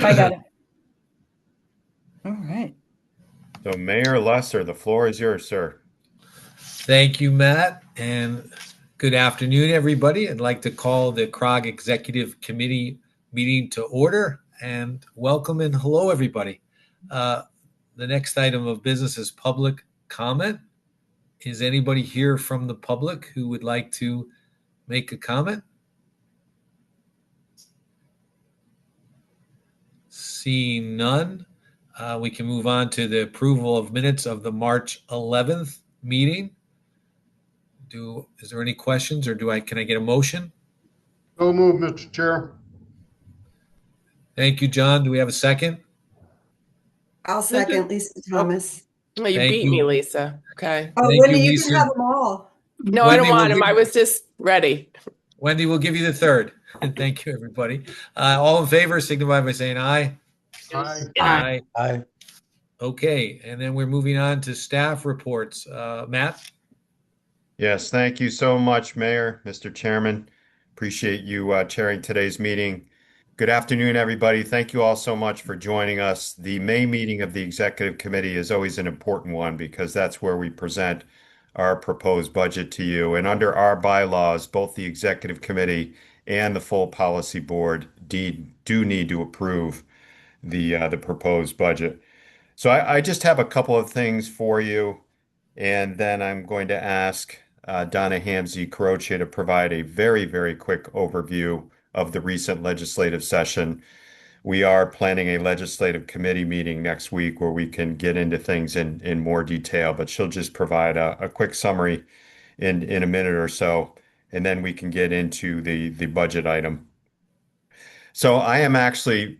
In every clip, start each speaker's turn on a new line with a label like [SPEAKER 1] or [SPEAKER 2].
[SPEAKER 1] I got it. All right.
[SPEAKER 2] So Mayor Lesser, the floor is yours, sir.
[SPEAKER 3] Thank you, Matt, and good afternoon, everybody. I'd like to call the CROG Executive Committee meeting to order, and welcome and hello, everybody. The next item of business is public comment. Is anybody here from the public who would like to make a comment? Seeing none, we can move on to the approval of minutes of the March 11th meeting. Is there any questions, or can I get a motion?
[SPEAKER 4] So moved, Mr. Chair.
[SPEAKER 3] Thank you, John. Do we have a second?
[SPEAKER 5] I'll second Lisa Thomas.
[SPEAKER 6] Oh, you
[SPEAKER 3] Thank
[SPEAKER 6] beat
[SPEAKER 3] you.
[SPEAKER 6] me, Lisa. Okay.
[SPEAKER 5] Oh,
[SPEAKER 3] Thank
[SPEAKER 5] Wendy,
[SPEAKER 3] you,
[SPEAKER 5] you
[SPEAKER 3] Lisa.
[SPEAKER 5] can have them all.
[SPEAKER 6] No,
[SPEAKER 3] Wendy,
[SPEAKER 6] I don't want
[SPEAKER 3] we'll
[SPEAKER 6] him.
[SPEAKER 3] give-
[SPEAKER 6] I was just ready.
[SPEAKER 3] Wendy, we'll give you the third. Thank you, everybody. All in favor, signify by saying aye.
[SPEAKER 4] Aye.
[SPEAKER 3] Aye. Okay, and then we're moving on to staff reports. Matt?
[SPEAKER 2] Yes, thank you so much, Mayor, Mr. Chairman. Appreciate you chairing today's meeting. Good afternoon, everybody. Thank you all so much for joining us. The May meeting of the Executive Committee is always an important one because that's where we present our proposed budget to you. And under our bylaws, both the Executive Committee and the full Policy Board do need to approve the proposed budget. So I just have a couple of things for you, and then I'm going to ask Donna Hamsey-Croce to provide a very, very quick overview of the recent legislative session. We are planning a legislative committee meeting next week where we can get into things in more detail, but she'll just provide a quick summary in a minute or so, and then we can get into the budget item. So I am actually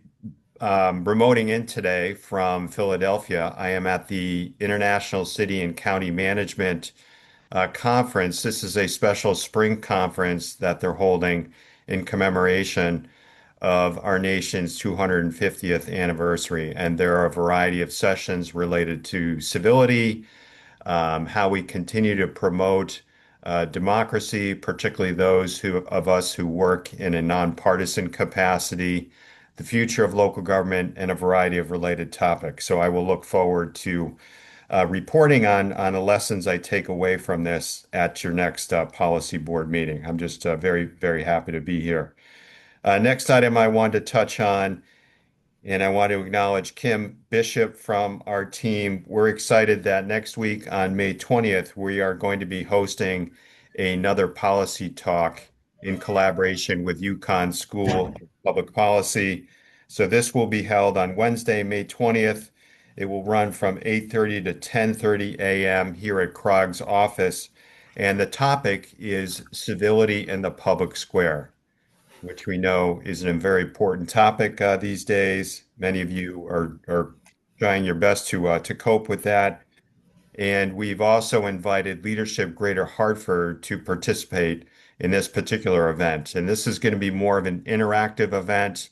[SPEAKER 2] remoting in today from Philadelphia. I am at the International City and County Management Conference. This is a special spring conference that they're holding in commemoration of our nation's 250th anniversary. And there are a variety of sessions related to civility, how we continue to promote democracy, particularly those of us who work in a nonpartisan capacity, the future of local government, and a variety of related topics. So I will look forward to reporting on the lessons I take away from this at your next policy board meeting. I'm just very, very happy to be here. Next item I wanted to touch on, and I want to acknowledge Kim Bishop from our team. We're excited that next week on May 20th, we are going to be hosting another policy talk in collaboration with UConn School of Public Policy. So this will be held on Wednesday, May 20th. It will run from 8:30 to 10:30 a.m. here at CROG's office. And the topic is civility in the public square, which we know is a very important topic these days. Many of you are trying your best to cope with that. And we've also invited Leadership Greater Hartford to participate in this particular event. And this is going to be more of an interactive event.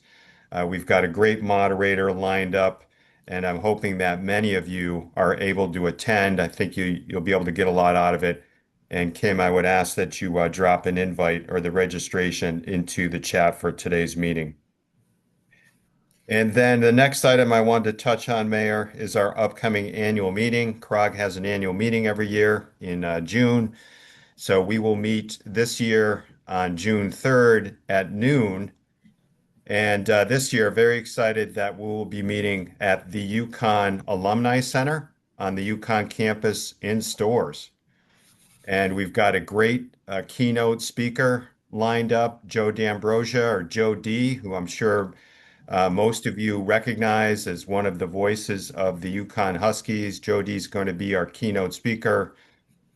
[SPEAKER 2] We've got a great moderator lined up, and I'm hoping that many of you are able to attend. I think you'll be able to get a lot out of it. And Kim, I would ask that you drop an invite or the registration into the chat for today's meeting. And then the next item I wanted to touch on, Mayor, is our upcoming annual meeting. CROG has an annual meeting every year in June. So we will meet this year on June 3rd at noon. And this year, very excited that we will be meeting at the UConn Alumni Center on the UConn campus in Storrs. And we've got a great keynote speaker lined up, Joe D'Ambrosia, or Joe D, who I'm sure most of you recognize as one of the voices of the UConn Huskies. Joe D is going to be our keynote speaker.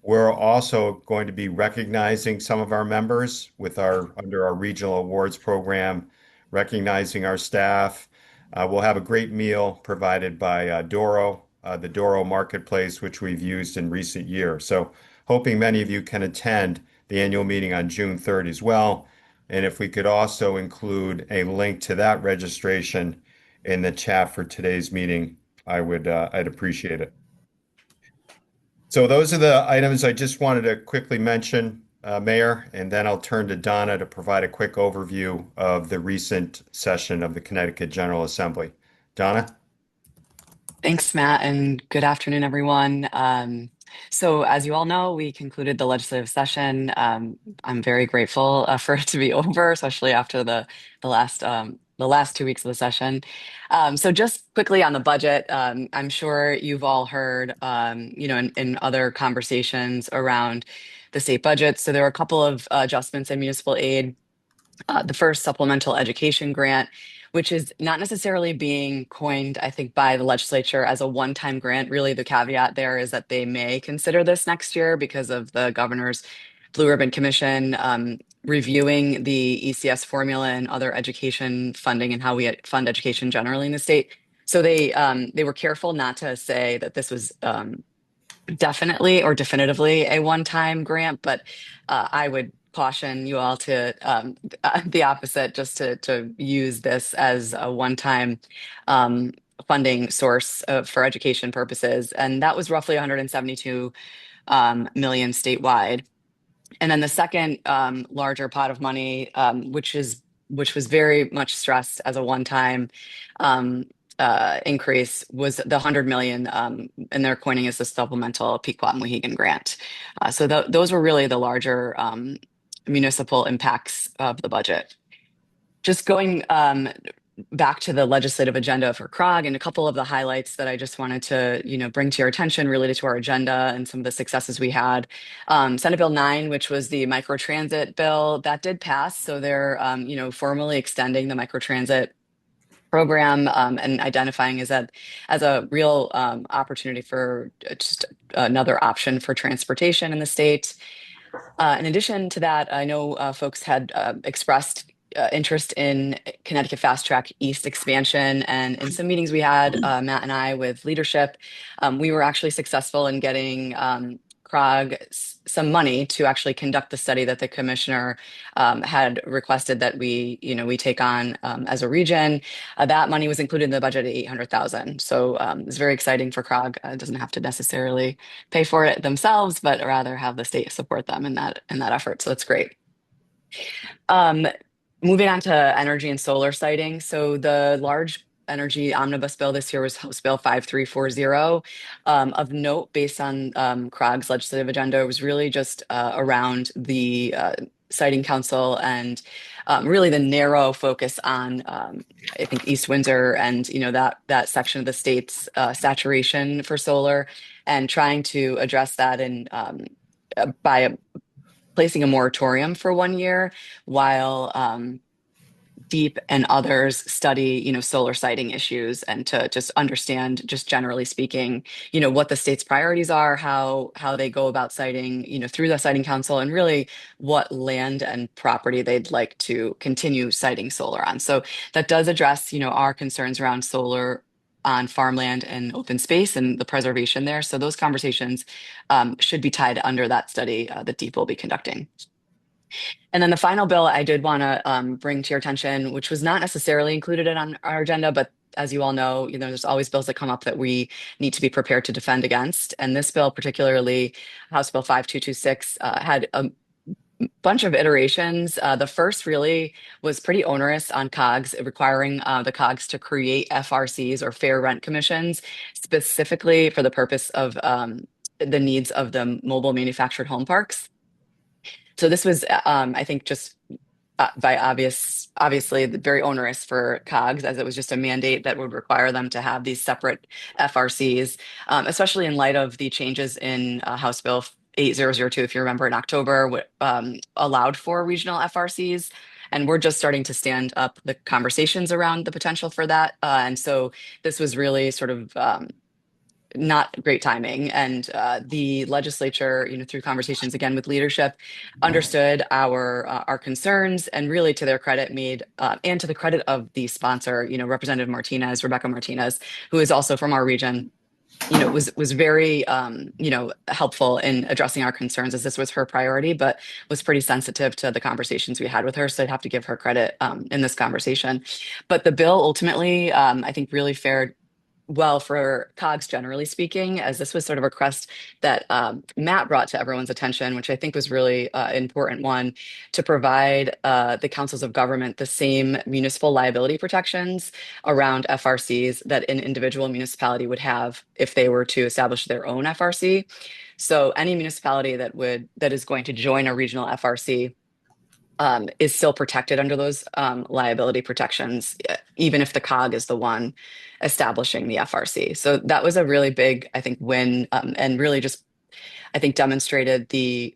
[SPEAKER 2] We're also going to be recognizing some of our members under our regional awards program, recognizing our staff. We'll have a great meal provided by Doro, the Doro Marketplace, which we've used in recent years. So hoping many of you can attend the annual meeting on June 3rd as well. And if we could also include a link to that registration in the chat for today's meeting, I'd appreciate it. So those are the items I just wanted to quickly mention. Mayor, and then I'll turn to Donna to provide a quick overview of the recent session of the Connecticut General Assembly. Donna?
[SPEAKER 7] Thanks, Matt, and good afternoon, everyone. So as you all know, we concluded the legislative session. I'm very grateful for it to be over, especially after the last 2 weeks of the session. So just quickly on the budget, I'm sure you've all heard, in other conversations around the state budget. So there are a couple of adjustments in municipal aid. The first supplemental education grant, which is not necessarily being coined, I think, by the legislature as a one-time grant. Really, the caveat there is that they may consider this next year because of the governor's Blue Ribbon Commission reviewing the ECS formula and other education funding and how we fund education generally in the state. So they were careful not to say that this was definitely or definitively a one-time grant, but I would caution you all to the opposite, just to use this as a one-time funding source for education purposes. And that was roughly 172 million statewide. And then the second larger pot of money, which was very much stressed as a one-time increase, was the 100 million, and they're coining as the supplemental Pequot-Mohegan grant. So those were really the larger municipal impacts of the budget. Just going back to the legislative agenda for CROG, and a couple of the highlights that I just wanted to bring to your attention related to our agenda and some of the successes we had. Senate Bill 9, which was the microtransit bill, that did pass. So they're formally extending the microtransit program and identifying as a real opportunity for just another option for transportation in the state. In addition to that, I know folks had expressed interest in Connecticut Fast Track East expansion. And in some meetings we had, Matt and I, with leadership, we were actually successful in getting CROG some money to actually conduct the study that the commissioner had requested that we take on as a region. That money was included in the budget at $800,000. So it's very exciting for CROG. It doesn't have to necessarily pay for it themselves, but rather have the state support them in that effort. So that's great. Moving on to energy and solar siting. So the large energy omnibus bill this year was House Bill 5340. Of note, based on CROG's legislative agenda, it was really just around the siting council and really the narrow focus on, I think, East Windsor and that section of the state's saturation for solar, and trying to address that by placing a moratorium for 1 year while DEEP and others study, solar siting issues, and to just understand, just generally speaking, what the state's priorities are, how they go about siting, through the siting council, and really what land and property they'd like to continue siting solar on. So that does address, our concerns around solar on farmland and open space and the preservation there. So those conversations should be tied under that study that DEEP will be conducting. And then the final bill I did want to bring to your attention, which was not necessarily included on our agenda, but as you all know, there's always bills that come up that we need to be prepared to defend against. And this bill, particularly House Bill 5226, had a bunch of iterations. The first really was pretty onerous on COGS, requiring the COGS to create FRCs, or fair rent commissions, specifically for the purpose of the needs of the mobile manufactured home parks. So this was, I think, just obviously very onerous for COGS, as it was just a mandate that would require them to have these separate FRCs, especially in light of the changes in House Bill 8002, if you remember, in October, allowed for regional FRCs. And we're just starting to stand up the conversations around the potential for that. And so this was really sort of not great timing. And the legislature, through conversations again with leadership, understood our concerns, and really, to their credit, made and to the credit of the sponsor, Representative Martinez, Rebecca Martinez, who is also from our region, was very helpful in addressing our concerns, as this was her priority, but was pretty sensitive to the conversations we had with her. So I'd have to give her credit in this conversation. But the bill ultimately, I think, really fared well for COGS generally speaking, as this was sort of a request that Matt brought to everyone's attention, which I think was really an important one, to provide the councils of government the same municipal liability protections around FRCs that an individual municipality would have if they were to establish their own FRC. So any municipality that is going to join a regional FRC is still protected under those liability protections, even if the COG is the one establishing the FRC. So that was a really big, I think, win, and really just, I think, demonstrated the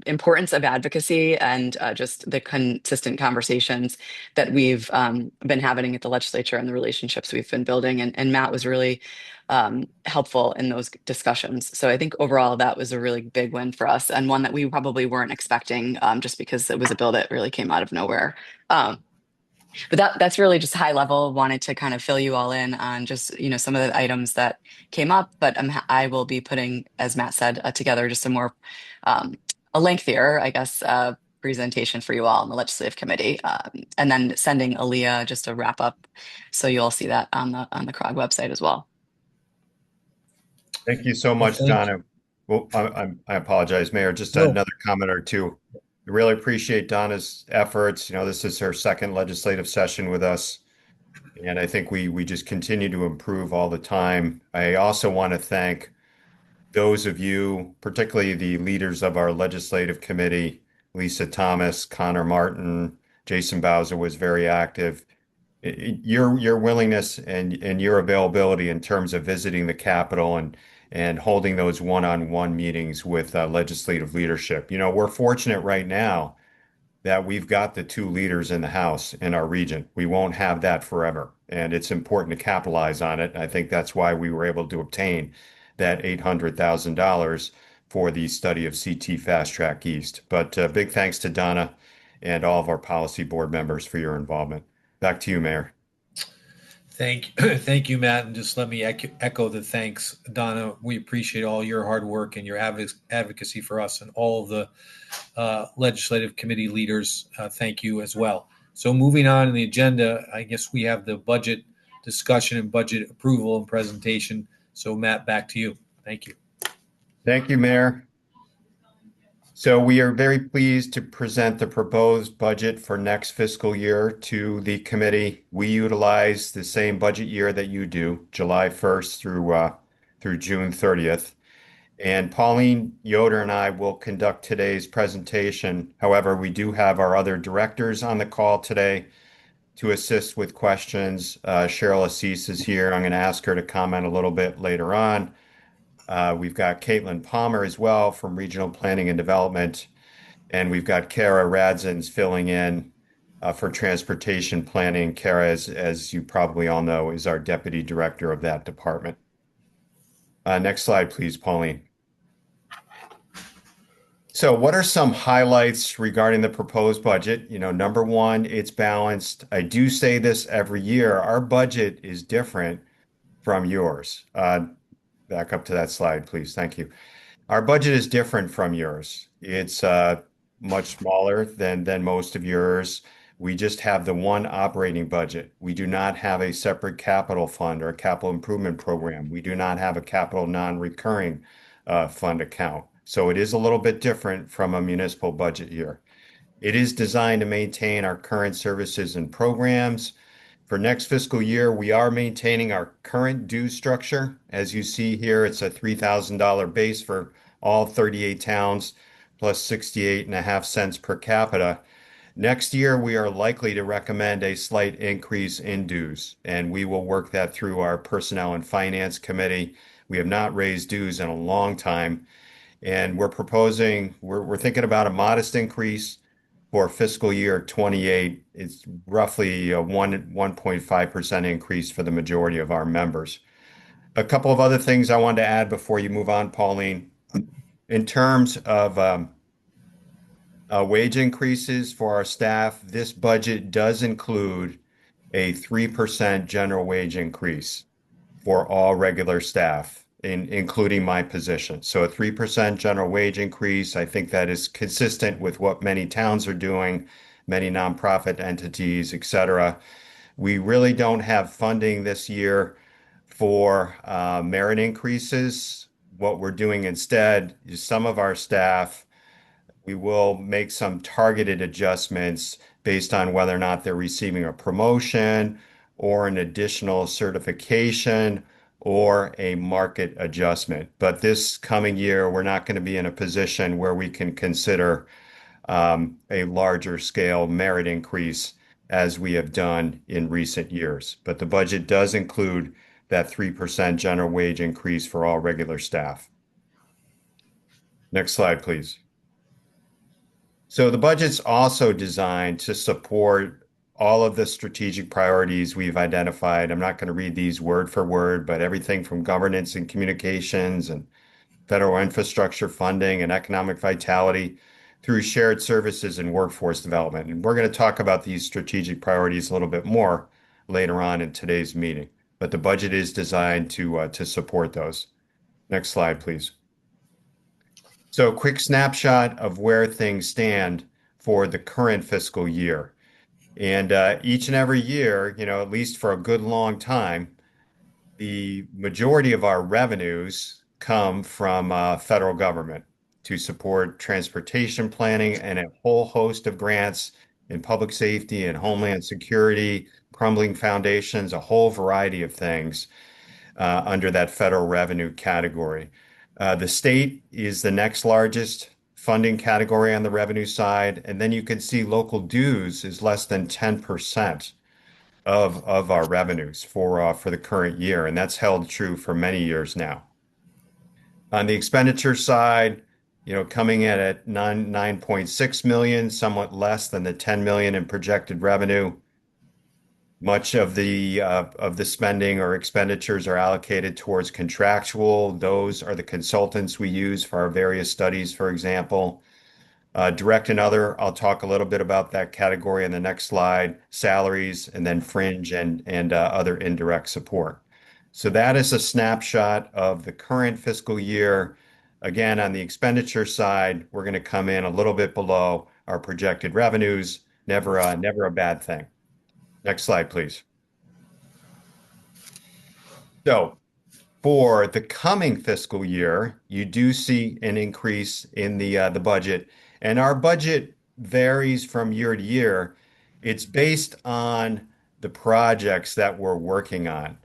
[SPEAKER 7] importance of advocacy and just the consistent conversations that we've been having at the legislature and the relationships we've been building. And Matt was really helpful in those discussions. So I think overall that was a really big win for us, and one that we probably weren't expecting, just because it was a bill that really came out of nowhere. But that's really just high level. Wanted to kind of fill you all in on just, some of the items that came up, but I will be putting, as Matt said, together just a more a lengthier, I guess, presentation for you all in the legislative committee, and then sending Aaliyah just a wrap up, so you'll see that on the CROG website as well.
[SPEAKER 2] Thank you so much,
[SPEAKER 3] Thank
[SPEAKER 2] Donna. Well, I apologize, Mayor. Just
[SPEAKER 3] No.
[SPEAKER 2] another comment or two. I really appreciate Donna's efforts. This is her second legislative session with us, and I think we just continue to improve all the time. I also want to thank those of you, particularly the leaders of our legislative committee, Lisa Thomas, Connor Martin, Jason Bowser was very active. Your willingness and your availability in terms of visiting the Capitol and holding those one-on-one meetings with legislative leadership. We're fortunate right now that we've got the two leaders in the House in our region. We won't have that forever, and it's important to capitalize on it. I think that's why we were able to obtain that $800,000 for the study of CT Fast Track East. But big thanks to Donna and all of our policy board members for your involvement. Back to you, Mayor.
[SPEAKER 3] Thank you, Matt. And just let me echo the thanks, Donna. We appreciate all your hard work and your advocacy for us, and all of the legislative committee leaders. Thank you as well. So moving on in the agenda, I guess we have the budget discussion and budget approval and presentation. So Matt, back to you. Thank you.
[SPEAKER 2] Thank you, Mayor. So we are very pleased to present the proposed budget for next fiscal year to the committee. We utilize the same budget year that you do, July 1st through June 30th. And Pauline Yoder and I will conduct today's presentation. However, we do have our other directors on the call today to assist with questions. Cheryl Assis is here. I'm going to ask her to comment a little bit later on. We've got Caitlin Palmer as well from Regional Planning and Development. And we've got Kara Radzins filling in for Transportation Planning. Kara, as you probably all know, is our Deputy Director of that department. Next slide, please, Pauline. So what are some highlights regarding the proposed budget? Number one, it's balanced. I do say this every year. Our budget is different from yours. Back up to that slide, please. Thank you. Our budget is different from yours. It's much smaller than most of yours. We just have the one operating budget. We do not have a separate capital fund or a capital improvement program. We do not have a capital non-recurring fund account. So it is a little bit different from a municipal budget year. It is designed to maintain our current services and programs. For next fiscal year, we are maintaining our current dues structure. As you see here, it's a $3,000 base for all 38 towns, plus 68.5 cents per capita. Next year, we are likely to recommend a slight increase in dues, and we will work that through our Personnel and Finance Committee. We have not raised dues in a long time, and we're thinking about a modest increase for fiscal year 28. It's roughly a 1.5% increase for the majority of our members. A couple of other things I wanted to add before you move on, Pauline. In terms of wage increases for our staff, this budget does include a 3% general wage increase for all regular staff, including my position. So a 3% general wage increase. I think that is consistent with what many towns are doing, many nonprofit entities, et cetera. We really don't have funding this year for merit increases. What we're doing instead is some of our staff, we will make some targeted adjustments based on whether or not they're receiving a promotion or an additional certification or a market adjustment. But this coming year, we're not going to be in a position where we can consider a larger scale merit increase as we have done in recent years. But the budget does include that 3% general wage increase for all regular staff. Next slide, please. So the budget's also designed to support all of the strategic priorities we've identified. I'm not going to read these word for word, but everything from governance and communications and federal infrastructure funding and economic vitality through shared services and workforce development. And we're going to talk about these strategic priorities a little bit more later on in today's meeting, but the budget is designed to support those. Next slide, please. So a quick snapshot of where things stand for the current fiscal year. And each and every year, at least for a good long time, the majority of our revenues come from federal government to support transportation planning and a whole host of grants in public safety and homeland security, crumbling foundations, a whole variety of things under that federal revenue category. The state is the next largest funding category on the revenue side, and then you can see local dues is less than 10% of our revenues for the current year, and that's held true for many years now. On the expenditure side, coming in at 9.6 million, somewhat less than the 10 million in projected revenue. Much of the spending or expenditures are allocated towards contractual. Those are the consultants we use for our various studies, for example. Direct and other, I'll talk a little bit about that category in the next slide, salaries, and then fringe and other indirect support. So that is a snapshot of the current fiscal year. Again, on the expenditure side, we're going to come in a little bit below our projected revenues. Never a bad thing. Next slide, please. So for the coming fiscal year, you do see an increase in the budget, and our budget varies from year to year. It's based on the projects that we're working on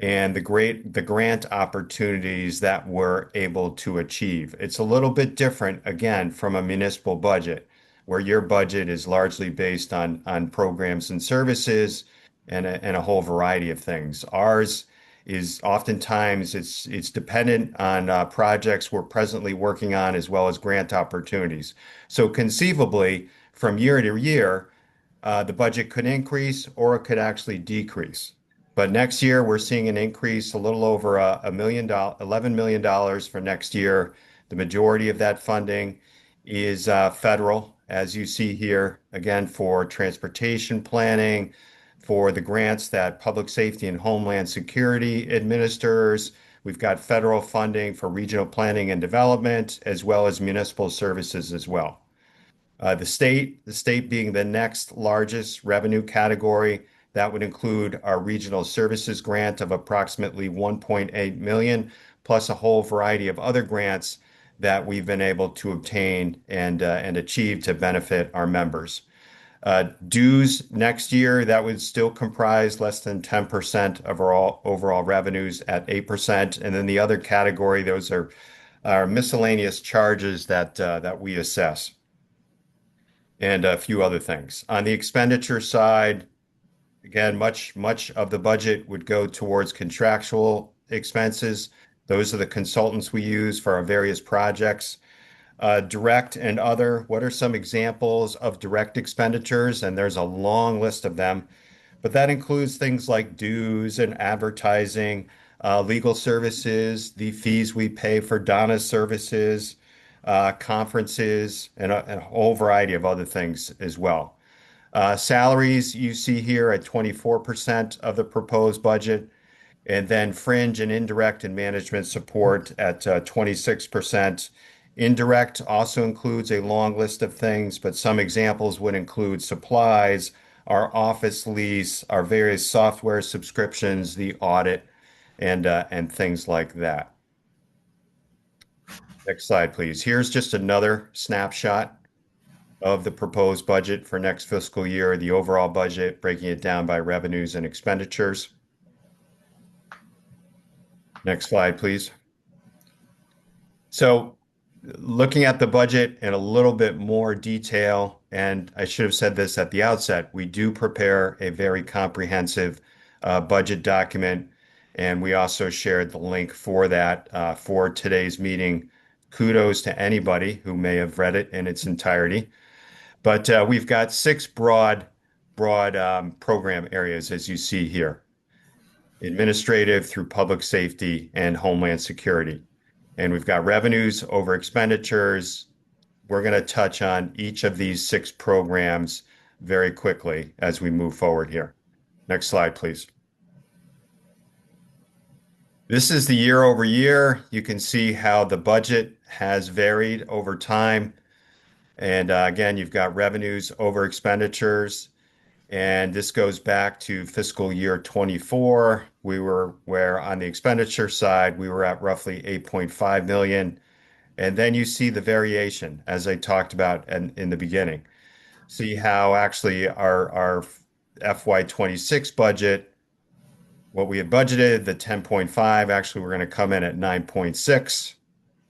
[SPEAKER 2] and the grant opportunities that we're able to achieve. It's a little bit different, again, from a municipal budget, where your budget is largely based on programs and services and a whole variety of things. Ours is oftentimes it's dependent on projects we're presently working on as well as grant opportunities. So conceivably, from year to year, the budget could increase or it could actually decrease. But next year, we're seeing an increase a little over $11 million for next year. The majority of that funding is federal, as you see here, again, for transportation planning, for the grants that Public Safety and Homeland Security administers. We've got federal funding for regional planning and development, as well as municipal services as well. The state being the next largest revenue category, that would include our regional services grant of approximately 1.8 million, plus a whole variety of other grants that we've been able to obtain and achieve to benefit our members. Dues next year, that would still comprise less than 10% of our overall revenues at 8%. And then the other category, those are our miscellaneous charges that we assess and a few other things. On the expenditure side, again, much of the budget would go towards contractual expenses. Those are the consultants we use for our various projects. Direct and other, what are some examples of direct expenditures? And there's a long list of them, but that includes things like dues and advertising, legal services, the fees we pay for Donna's services, conferences, and a whole variety of other things as well. Salaries you see here at 24% of the proposed budget, and then fringe and indirect and management support at 26%. Indirect also includes a long list of things, but some examples would include supplies, our office lease, our various software subscriptions, the audit, and things like that. Next slide, please. Here's just another snapshot of the proposed budget for next fiscal year, the overall budget, breaking it down by revenues and expenditures. Next slide, please. So looking at the budget in a little bit more detail, and I should have said this at the outset, we do prepare a very comprehensive budget document, and we also shared the link for that for today's meeting. Kudos to anybody who may have read it in its entirety. But we've got 6 broad program areas, as you see here: administrative through public safety and homeland security. And we've got revenues over expenditures. We're going to touch on each of these 6 programs very quickly as we move forward here. Next slide, please. This is the year over year. You can see how the budget has varied over time. And again, you've got revenues over expenditures. And this goes back to fiscal year 24. Where on the expenditure side, we were at roughly 8.5 million. And then you see the variation, as I talked about in the beginning. See how actually our FY26 budget, what we had budgeted, the 10.5, actually we're going to come in at 9.6.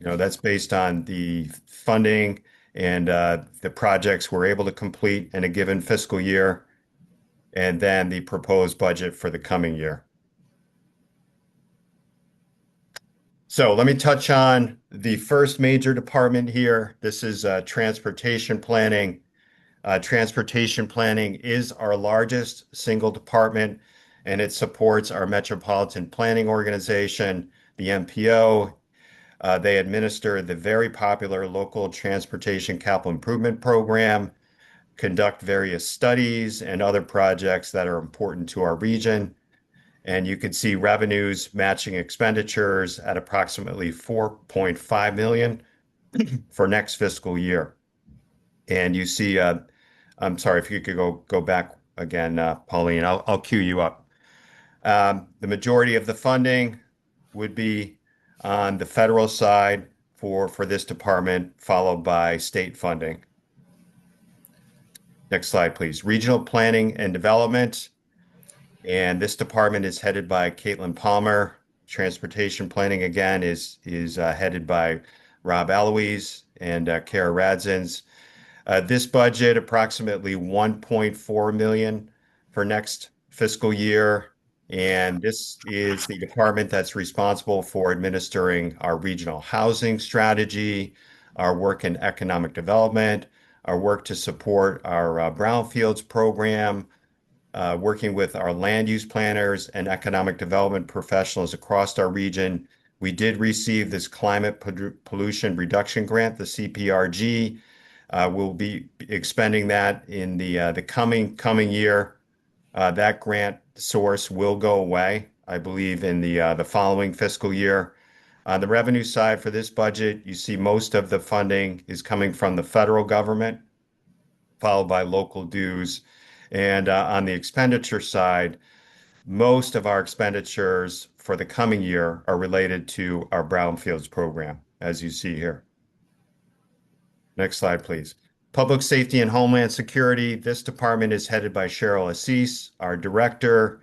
[SPEAKER 2] That's based on the funding and the projects we're able to complete in a given fiscal year, and then the proposed budget for the coming year. So let me touch on the first major department here. This is transportation planning. Transportation planning is our largest single department, and it supports our Metropolitan Planning Organization, the MPO. They administer the very popular local transportation capital improvement program, conduct various studies and other projects that are important to our region. And you can see revenues matching expenditures at approximately 4.5 million for next fiscal year. And you see, I'm sorry, if you could go back again, Pauline, I'll cue you up. The majority of the funding would be on the federal side for this department, followed by state funding. Next slide, please. Regional planning and development. And this department is headed by Caitlin Palmer. Transportation planning, again, is headed by Rob Eloise and Kara Radzins. This budget, approximately 1.4 million for next fiscal year. And this is the department that's responsible for administering our regional housing strategy, our work in economic development, our work to support our brownfields program, working with our land use planners and economic development professionals across our region. We did receive this climate pollution reduction grant, the CPRG. We'll be expending that in the coming year. That grant source will go away, I believe, in the following fiscal year. On the revenue side for this budget, you see most of the funding is coming from the federal government, followed by local dues. And on the expenditure side, most of our expenditures for the coming year are related to our brownfields program, as you see here. Next slide, please. Public Safety and Homeland Security. This department is headed by Cheryl Assis, our director,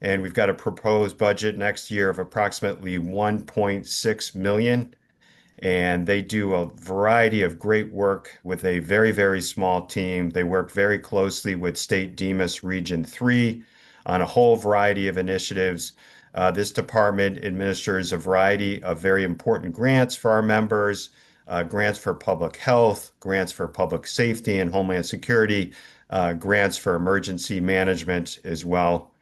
[SPEAKER 2] and we've got a proposed budget next year of approximately 1.6 million. And they do a variety of great work with a very, very small team. They work very closely with State DEMIS Region 3 on a whole variety of initiatives. This department administers a variety of very important grants for our members, grants for public health, grants for public safety and homeland security, grants for emergency management as well.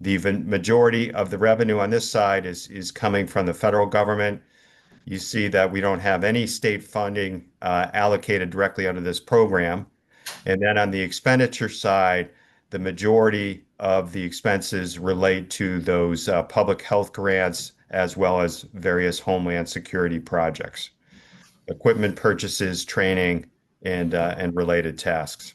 [SPEAKER 2] The majority of the revenue on this side is coming from the federal government. You see that we don't have any state funding allocated directly under this program. And then on the expenditure side, the majority of the expenses relate to those public health grants as well as various homeland security projects, equipment purchases, training, and related tasks.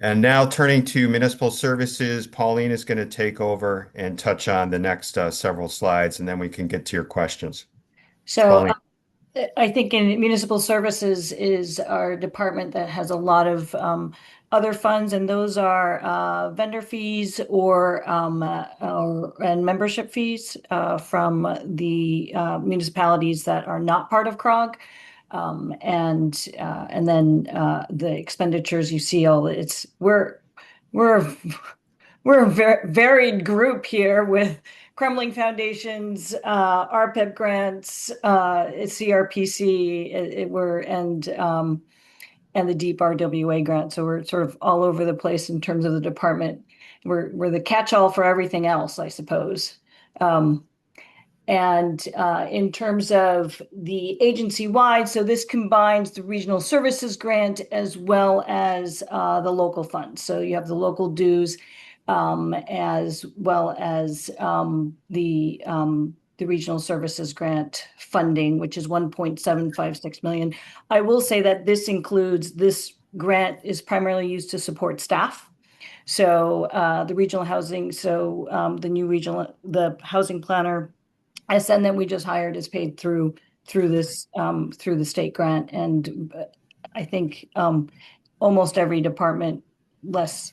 [SPEAKER 2] And now turning to municipal services, Pauline is going to take over and touch on the next several slides, and then we can get to your questions.
[SPEAKER 8] So
[SPEAKER 2] Pauline.
[SPEAKER 8] I think in municipal services is our department that has a lot of other funds, and those are vendor fees and membership fees from the municipalities that are not part of CROG. And then the expenditures you see we're a very varied group here with Kremling Foundations, RPEP grants, CRPC, and the Deep RWA grant. So we're sort of all over the place in terms of the department. We're the catch-all for everything else, I suppose. And in terms of the agency-wide, so this combines the regional services grant as well as the local funds. So you have the local dues as well as the regional services grant funding, which is 1.756 million. I will say that this grant is primarily used to support staff. So the regional housing, the housing planner SN that we just hired is paid through the state grant, and I think almost every department, less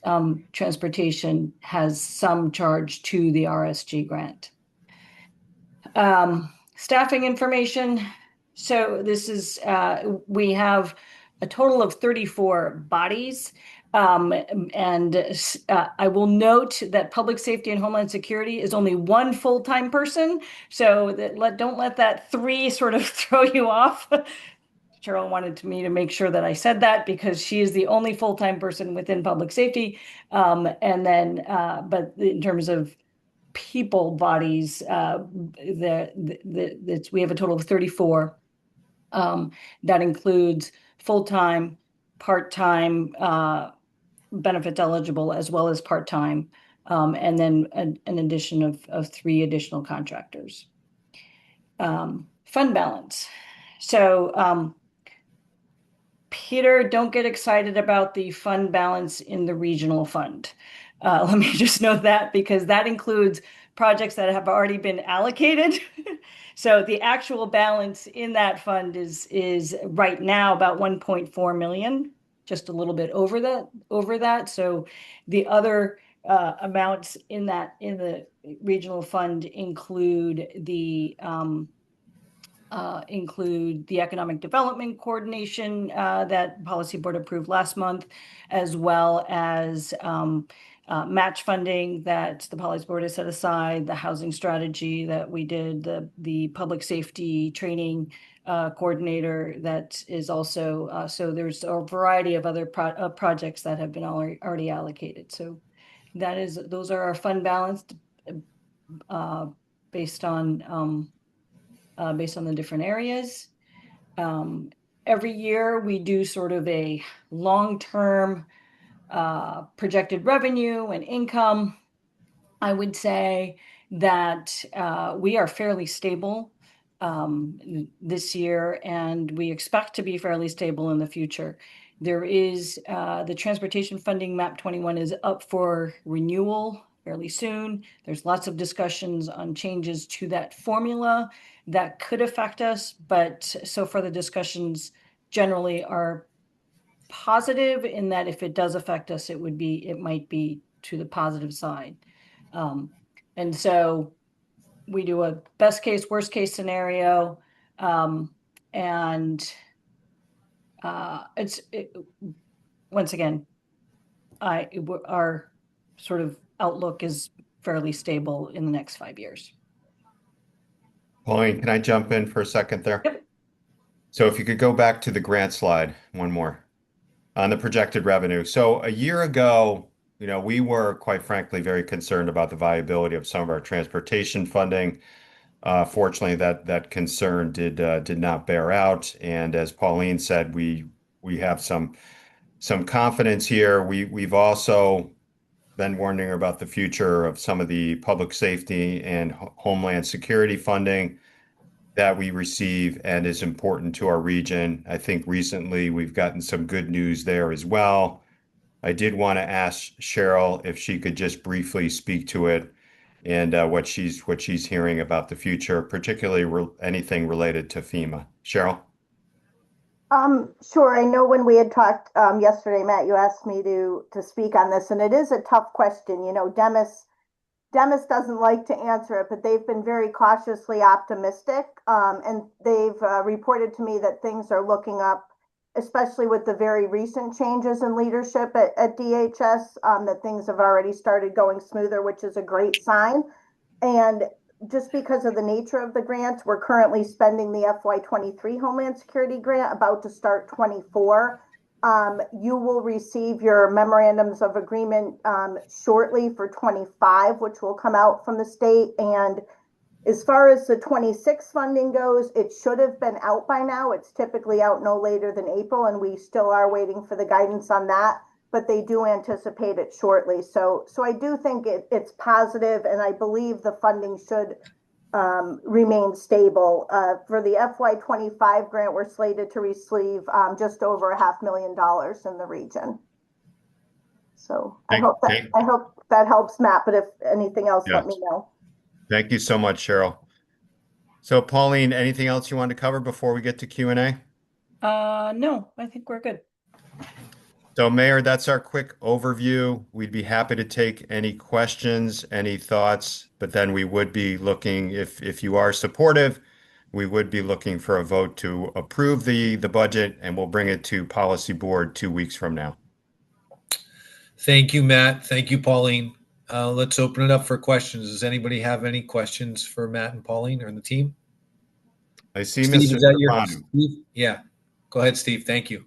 [SPEAKER 8] transportation, has some charge to the RSG grant. Staffing information. So this is we have a total of 34 bodies. And I will note that public safety and homeland security is only one full-time person. So don't let that 3 sort of throw you off. Cheryl wanted me to make sure that I said that because she is the only full-time person within public safety. But in terms of people bodies, we have a total of 34. That includes full-time, part-time, benefits eligible, as well as part-time, and then an addition of 3 additional contractors. Fund balance. So Peter, don't get excited about the fund balance in the regional fund. Let me just note that, because that includes projects that have already been allocated. So the actual balance in that fund is right now about 1.4 million, just a little bit over that. So the other amounts in the regional fund include the economic development coordination that policy board approved last month, as well as match funding that the policy board has set aside, the housing strategy that we did, the public safety training coordinator that is also, so there's a variety of other projects that have been already allocated. So those are our fund balance based on the different areas. Every year we do sort of a long-term projected revenue and income. I would say that we are fairly stable this year, and we expect to be fairly stable in the future. There is the transportation funding MAP 21 is up for renewal fairly soon. There's lots of discussions on changes to that formula that could affect us, but so far the discussions generally are positive in that if it does affect us, it might be to the positive side. And so we do a best case, worst case scenario. Once again, our sort of outlook is fairly stable in the next 5 years.
[SPEAKER 2] Pauline, can I jump in for a second there?
[SPEAKER 8] Yep.
[SPEAKER 2] So if you could go back to the grant slide, one more, on the projected revenue. So a year ago, we were quite frankly very concerned about the viability of some of our transportation funding. Fortunately, that concern did not bear out. And as Pauline said, we have some confidence here. We've also been wondering about the future of some of the public safety and homeland security funding that we receive and is important to our region. I think recently we've gotten some good news there as well. I did want to ask Cheryl if she could just briefly speak to it and what she's hearing about the future, particularly anything related to FEMA. Cheryl?
[SPEAKER 9] Sure. I know when we had talked yesterday, Matt, you asked me to speak on this, and it is a tough question. You know, Demis doesn't like to answer it, but they've been very cautiously optimistic, and they've reported to me that things are looking up, especially with the very recent changes in leadership at DHS, that things have already started going smoother, which is a great sign. And just because of the nature of the grants, we're currently spending the FY23 Homeland Security grant, about to start 24. You will receive your memorandums of agreement shortly for 25, which will come out from the state. And as far as the 26 funding goes, it should have been out by now. It's typically out no later than April, and we still are waiting for the guidance on that, but they do anticipate it shortly. So I do think it's positive, and I believe the funding should remain stable. For the FY25 grant, we're slated to receive just over $500,000 in the region. So I hope that helps, Matt, but if anything else, let me know.
[SPEAKER 2] Thank you so much, Cheryl. So Pauline, anything else you want to cover before we get to Q&A?
[SPEAKER 1] No, I think we're good.
[SPEAKER 2] So Mayor, that's our quick overview. We'd be happy to take any questions, any thoughts, but then we would be looking, if you are supportive, we would be looking for a vote to approve the budget, and we'll bring it to Policy Board 2 weeks from now.
[SPEAKER 3] Thank you, Matt. Thank you, Pauline. Let's open it up for questions. Does anybody have any questions for Matt and Pauline or the team?
[SPEAKER 2] I see
[SPEAKER 3] Steve,
[SPEAKER 2] Mr.
[SPEAKER 3] is that your
[SPEAKER 2] Stefano.
[SPEAKER 3] Steve? Yeah. Go ahead, Steve. Thank you.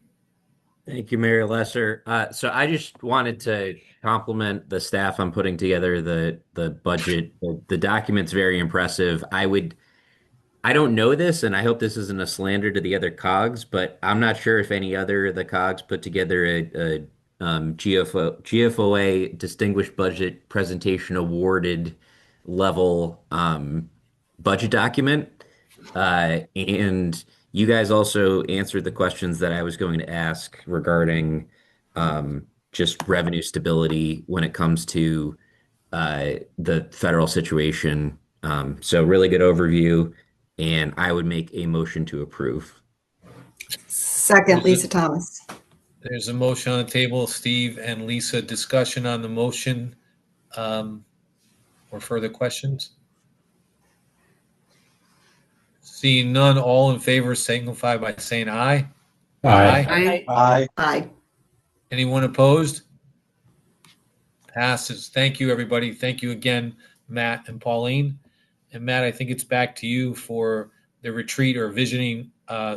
[SPEAKER 10] Thank you, Mayor Lesser. So I just wanted to compliment the staff on putting together the budget. The document's very impressive. I don't know this, and I hope this isn't a slander to the other COGs, but I'm not sure if any other of the COGs put together a GFOA Distinguished Budget Presentation Awarded level budget document. And you guys also answered the questions that I was going to ask regarding just revenue stability when it comes to the federal situation. So really good overview, and I would make a motion to approve.
[SPEAKER 5] Second, Lisa Thomas.
[SPEAKER 3] There's a motion on the table. Steve and Lisa, discussion on the motion or further questions? Seeing none, all in favor signify by saying aye.
[SPEAKER 4] Aye. Aye.
[SPEAKER 5] Aye.
[SPEAKER 3] Anyone opposed? Passes. Thank you, everybody. Thank you again, Matt and Pauline. And Matt, I think it's back to you for the retreat or visioning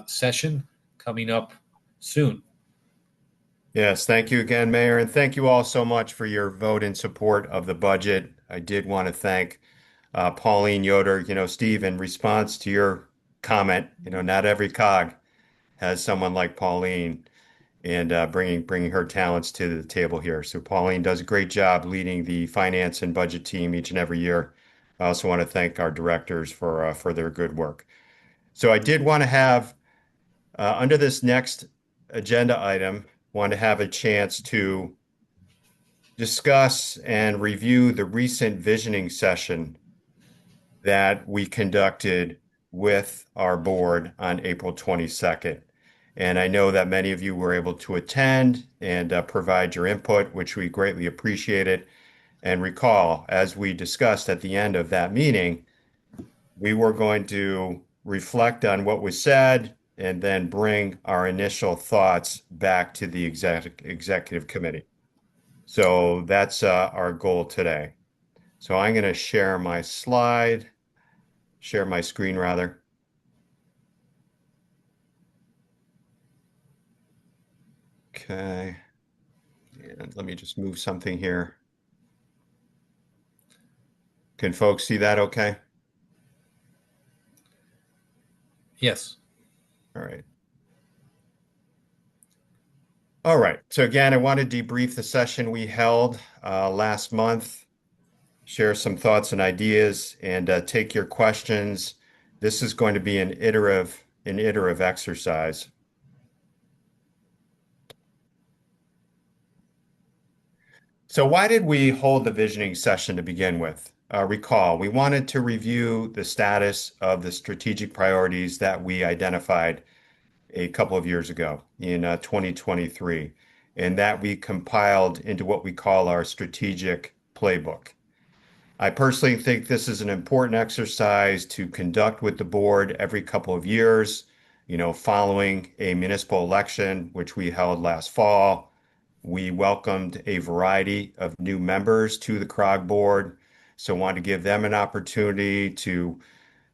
[SPEAKER 3] session coming up soon.
[SPEAKER 2] Yes, thank you again, Mayor, and thank you all so much for your vote in support of the budget. I did want to thank Pauline Yoder. You know, Steve, in response to your comment, you know, not every COG has someone like Pauline, and bringing her talents to the table here. So Pauline does a great job leading the finance and budget team each and every year. I also want to thank our directors for their good work. So I did want to have under this next agenda item, want to have a chance to discuss and review the recent visioning session that we conducted with our board on April 22nd. And I know that many of you were able to attend and provide your input, which we greatly appreciated. And recall, as we discussed at the end of that meeting, we were going to reflect on what was said and then bring our initial thoughts back to the executive committee. So that's our goal today. So I'm going to share my screen rather. Okay. And let me just move something here. Can folks see that okay?
[SPEAKER 3] Yes.
[SPEAKER 2] All right. All right. So again, I want to debrief the session we held last month, share some thoughts and ideas, and take your questions. This is going to be an iterative exercise. So why did we hold the visioning session to begin with? Recall, we wanted to review the status of the strategic priorities that we identified a couple of years ago in 2023, and that we compiled into what we call our strategic playbook. I personally think this is an important exercise to conduct with the board every couple of years, following a municipal election, which we held last fall. We welcomed a variety of new members to the CROG board, so wanted to give them an opportunity to,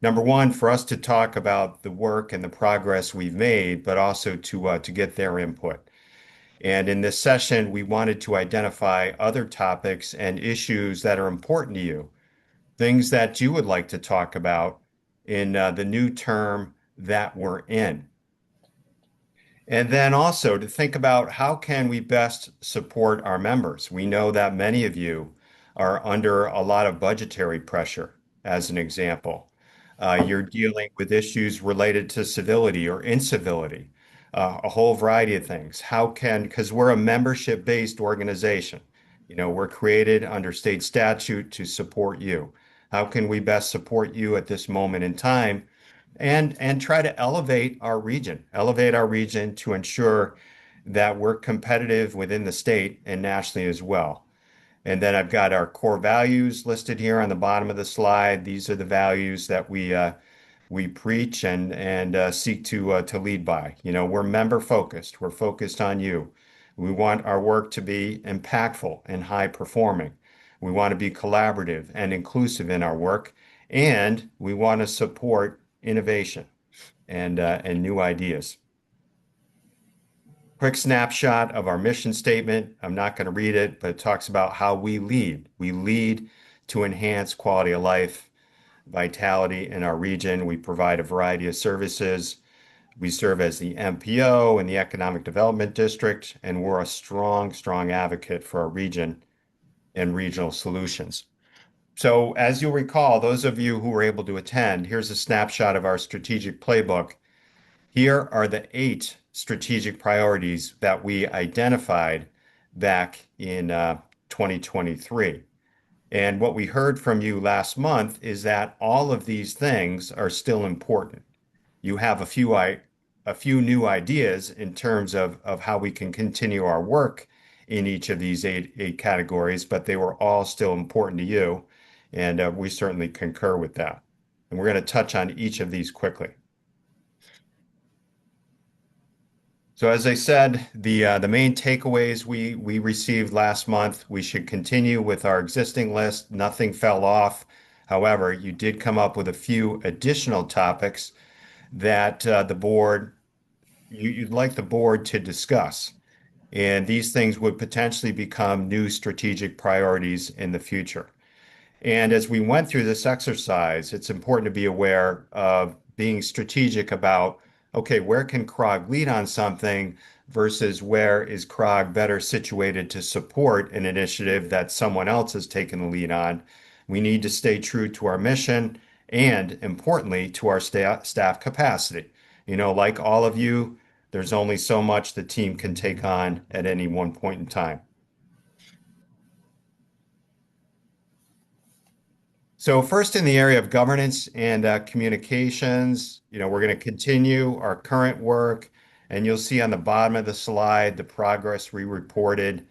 [SPEAKER 2] number one, for us to talk about the work and the progress we've made, but also to get their input. And in this session, we wanted to identify other topics and issues that are important to you, things that you would like to talk about in the new term that we're in. And then also to think about how can we best support our members. We know that many of you are under a lot of budgetary pressure, as an example. You're dealing with issues related to civility or incivility, a whole variety of things. Because we're a membership-based organization, we're created under state statute to support you. How can we best support you at this moment in time and try to elevate our region to ensure that we're competitive within the state and nationally as well. And then I've got our core values listed here on the bottom of the slide. These are the values that we preach and seek to lead by. We're member focused. We're focused on you. We want our work to be impactful and high performing. We want to be collaborative and inclusive in our work, and we want to support innovation and new ideas. Quick snapshot of our mission statement. I'm not going to read it, but it talks about how we lead. We lead to enhance quality of life, vitality in our region. We provide a variety of services. We serve as the MPO in the Economic Development District, and we're a strong, strong advocate for our region and regional solutions. So as you'll recall, those of you who were able to attend, here's a snapshot of our strategic playbook. Here are the 8 strategic priorities that we identified back in 2023. And what we heard from you last month is that all of these things are still important. You have a few new ideas in terms of how we can continue our work in each of these eight categories, but they were all still important to you. And we certainly concur with that. And we're going to touch on each of these quickly. So as I said, the main takeaways we received last month, we should continue with our existing list. Nothing fell off. However, you did come up with a few additional topics that you'd like the board to discuss. And these things would potentially become new strategic priorities in the future. And as we went through this exercise, it's important to be aware of being strategic about, okay, where can CROG lead on something versus where is CROG better situated to support an initiative that someone else has taken the lead on. We need to stay true to our mission and, importantly, to our staff capacity. Like all of you, there's only so much the team can take on at any one point in time. So first, in the area of governance and communications, we're going to continue our current work, and you'll see on the bottom of the slide the progress we reported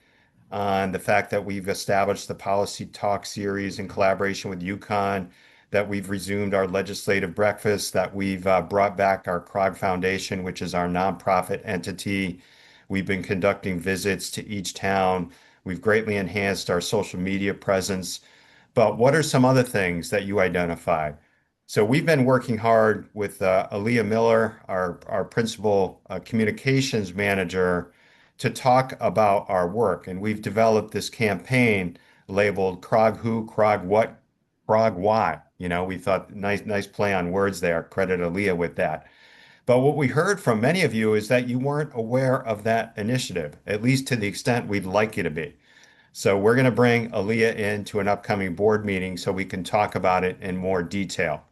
[SPEAKER 2] on the fact that we've established the Policy Talk series in collaboration with UConn, that we've resumed our legislative breakfast, that we've brought back our CROG Foundation, which is our nonprofit entity. We've been conducting visits to each town. We've greatly enhanced our social media presence. But what are some other things that you identified? So we've been working hard with Aaliyah Miller, our principal communications manager, to talk about our work. And we've developed this campaign labeled CROG Who, CROG What, CROG Why. We thought nice play on words there. Credit Aaliyah with that. But what we heard from many of you is that you weren't aware of that initiative, at least to the extent we'd like you to be. So we're going to bring Aaliyah into an upcoming board meeting so we can talk about it in more detail.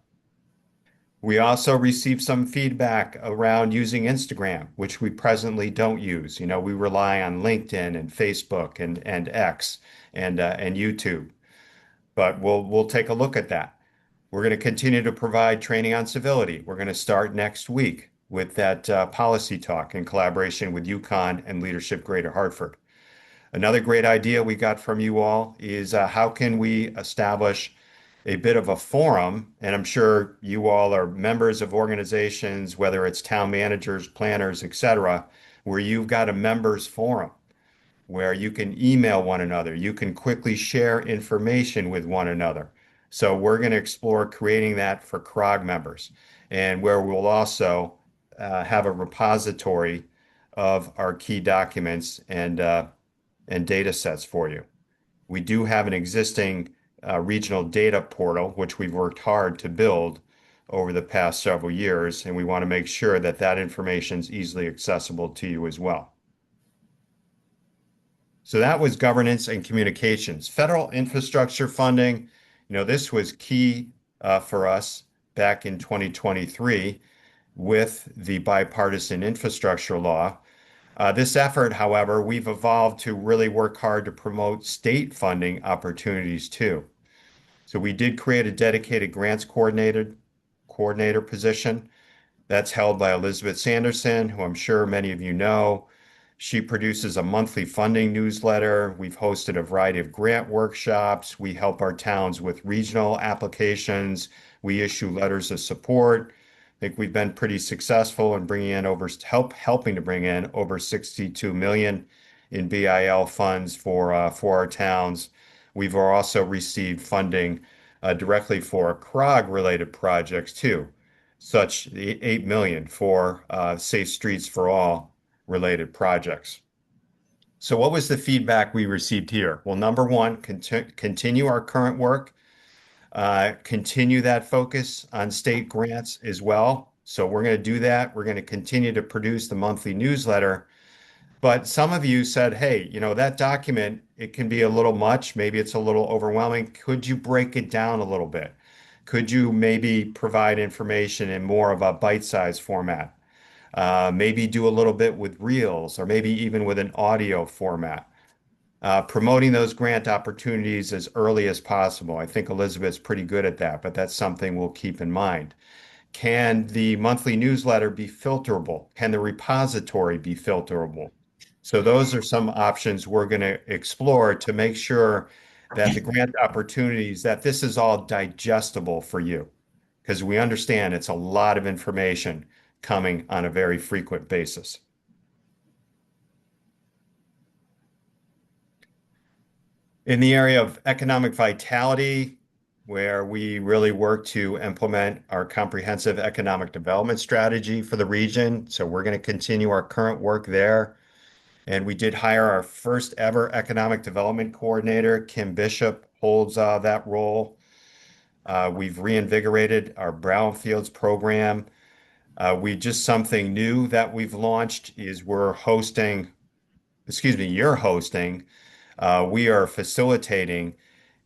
[SPEAKER 2] We also received some feedback around using Instagram, which we presently don't use. We rely on LinkedIn and Facebook and X and YouTube. But we'll take a look at that. We're going to continue to provide training on civility. We're going to start next week with that policy talk in collaboration with UConn and Leadership Greater Hartford. Another great idea we got from you all is how can we establish a bit of a forum? And I'm sure you all are members of organizations, whether it's town managers, planners, etc., where you've got a members forum where you can email one another, you can quickly share information with one another. So we're going to explore creating that for CROG members, and where we'll also have a repository of our key documents and data sets for you. We do have an existing regional data portal, which we've worked hard to build over the past several years, and we want to make sure that that information is easily accessible to you as well. So that was governance and communications. Federal infrastructure funding, this was key for us back in 2023 with the bipartisan infrastructure law. This effort, however, we've evolved to really work hard to promote state funding opportunities too. So we did create a dedicated grants coordinator position that's held by Elizabeth Sanderson, who I'm sure many of you know. She produces a monthly funding newsletter. We've hosted a variety of grant workshops. We help our towns with regional applications. We issue letters of support. I think we've been pretty successful in helping to bring in over 62 million in BIL funds for our towns. We've also received funding directly for CROG-related projects too, such 8 million for Safe Streets for All related projects. So what was the feedback we received here? Well, number one, continue our current work, continue that focus on state grants as well. So we're going to do that. We're going to continue to produce the monthly newsletter. But some of you said, hey, that document, it can be a little much. Maybe it's a little overwhelming. Could you break it down a little bit? Could you maybe provide information in more of a bite-sized format? Maybe do a little bit with reels, or maybe even with an audio format. Promoting those grant opportunities as early as possible. I think Elizabeth's pretty good at that, but that's something we'll keep in mind. Can the monthly newsletter be filterable? Can the repository be filterable? So those are some options we're going to explore to make sure that the grant opportunities, that this is all digestible for you, because we understand it's a lot of information coming on a very frequent basis. In the area of economic vitality, where we really work to implement our comprehensive economic development strategy for the region. So we're going to continue our current work there. And we did hire our first ever economic development coordinator. Kim Bishop holds that role. We've reinvigorated our brownfields program. Something new that we've launched is you're hosting, we are facilitating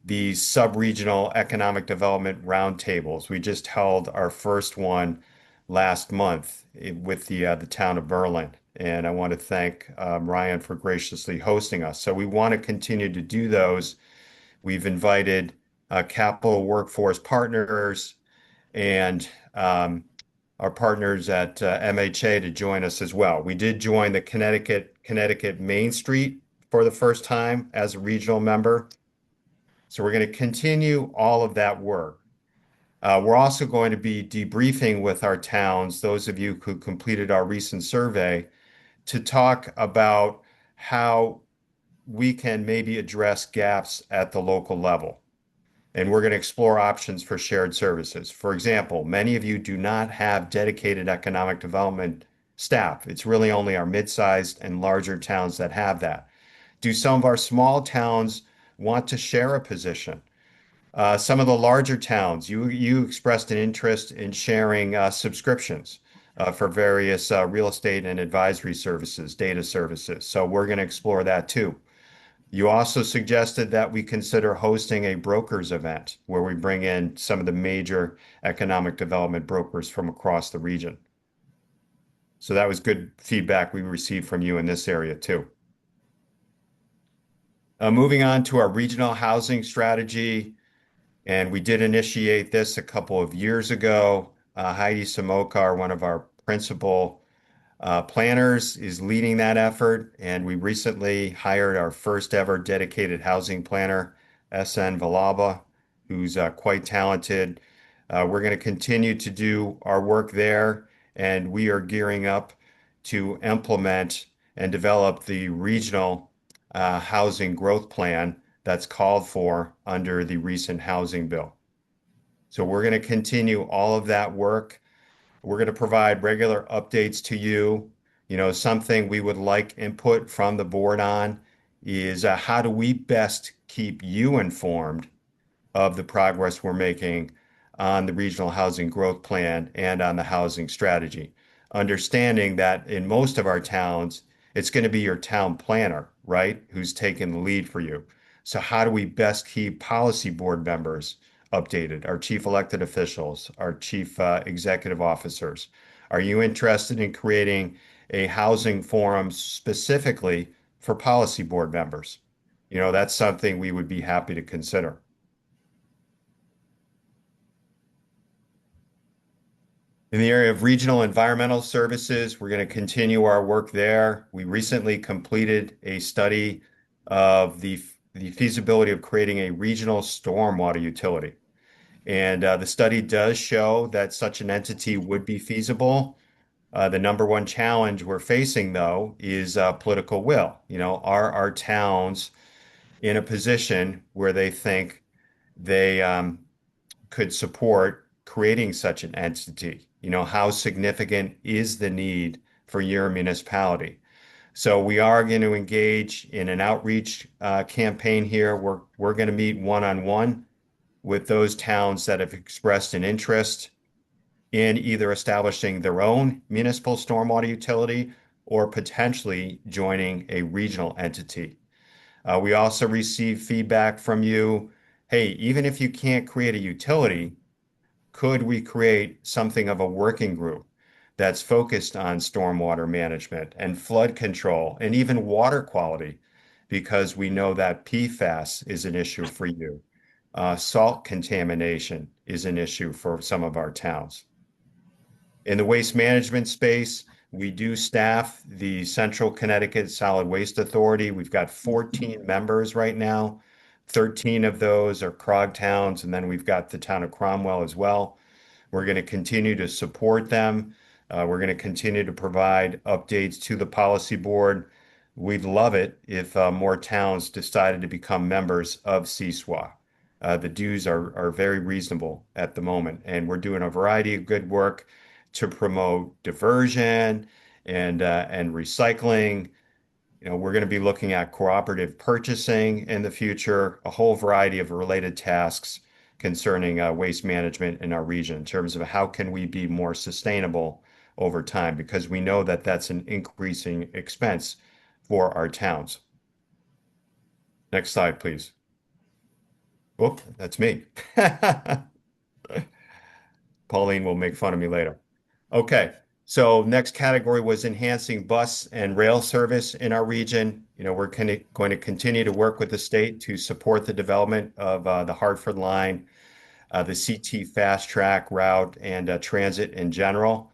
[SPEAKER 2] these sub-regional economic development roundtables. We just held our first one last month with the town of Berlin. And I want to thank Ryan for graciously hosting us. So we want to continue to do those. We've invited Capital Workforce Partners and our partners at MHA to join us as well. We did join the Connecticut Main Street for the first time as a regional member. So we're going to continue all of that work. We're also going to be debriefing with our towns, those of you who completed our recent survey, to talk about how we can maybe address gaps at the local level. And we're going to explore options for shared services. For example, many of you do not have dedicated economic development staff. It's really only our mid-sized and larger towns that have that. Do some of our small towns want to share a position? Some of the larger towns, you expressed an interest in sharing subscriptions for various real estate and advisory services, data services. So we're going to explore that too. You also suggested that we consider hosting a brokers event where we bring in some of the major economic development brokers from across the region. So that was good feedback we received from you in this area too. Moving on to our regional housing strategy, and we did initiate this a couple of years ago. Heidi Samokar, one of our principal planners, is leading that effort, and we recently hired our first ever dedicated housing planner, SN Valaba, who's quite talented. We're going to continue to do our work there, and we are gearing up to implement and develop the regional housing growth plan that's called for under the recent housing bill. So we're going to continue all of that work. We're going to provide regular updates to you. You know, something we would like input from the board on is how do we best keep you informed of the progress we're making on the regional housing growth plan and on the housing strategy, understanding that in most of our towns, it's going to be your town planner, right, who's taking the lead for you. So how do we best keep policy board members updated, our chief elected officials, our chief executive officers? Are you interested in creating a housing forum specifically for policy board members? You know, that's something we would be happy to consider. In the area of regional environmental services, we're going to continue our work there. We recently completed a study of the feasibility of creating a regional stormwater utility. And the study does show that such an entity would be feasible. The number one challenge we're facing, though, is political will. You know, are our towns in a position where they think they could support creating such an entity? You know, how significant is the need for your municipality? So we are going to engage in an outreach campaign here. We're going to meet one-on-one with those towns that have expressed an interest in either establishing their own municipal stormwater utility or potentially joining a regional entity. We also receive feedback from you. Hey, even if you can't create a utility, could we create something of a working group that's focused on stormwater management and flood control and even water quality? Because we know that PFAS is an issue for you. Salt contamination is an issue for some of our towns. In the waste management space, we do staff the Central Connecticut Solid Waste Authority. We've got 14 members right now. 13 of those are CROG towns, and then we've got the town of Cromwell as well. We're going to continue to support them. We're going to continue to provide updates to the policy board. We'd love it if more towns decided to become members of CSWA. The dues are very reasonable at the moment, and we're doing a variety of good work to promote diversion and recycling. You know, we're going to be looking at cooperative purchasing in the future, a whole variety of related tasks concerning waste management in our region in terms of how can we be more sustainable over time, because we know that that's an increasing expense for our towns. Next slide, please. Whoop, that's me. Pauline will make fun of me later. Okay. So next category was enhancing bus and rail service in our region. You know, we're going to continue to work with the state to support the development of the Hartford line, the CT Fast Track route, and transit in general.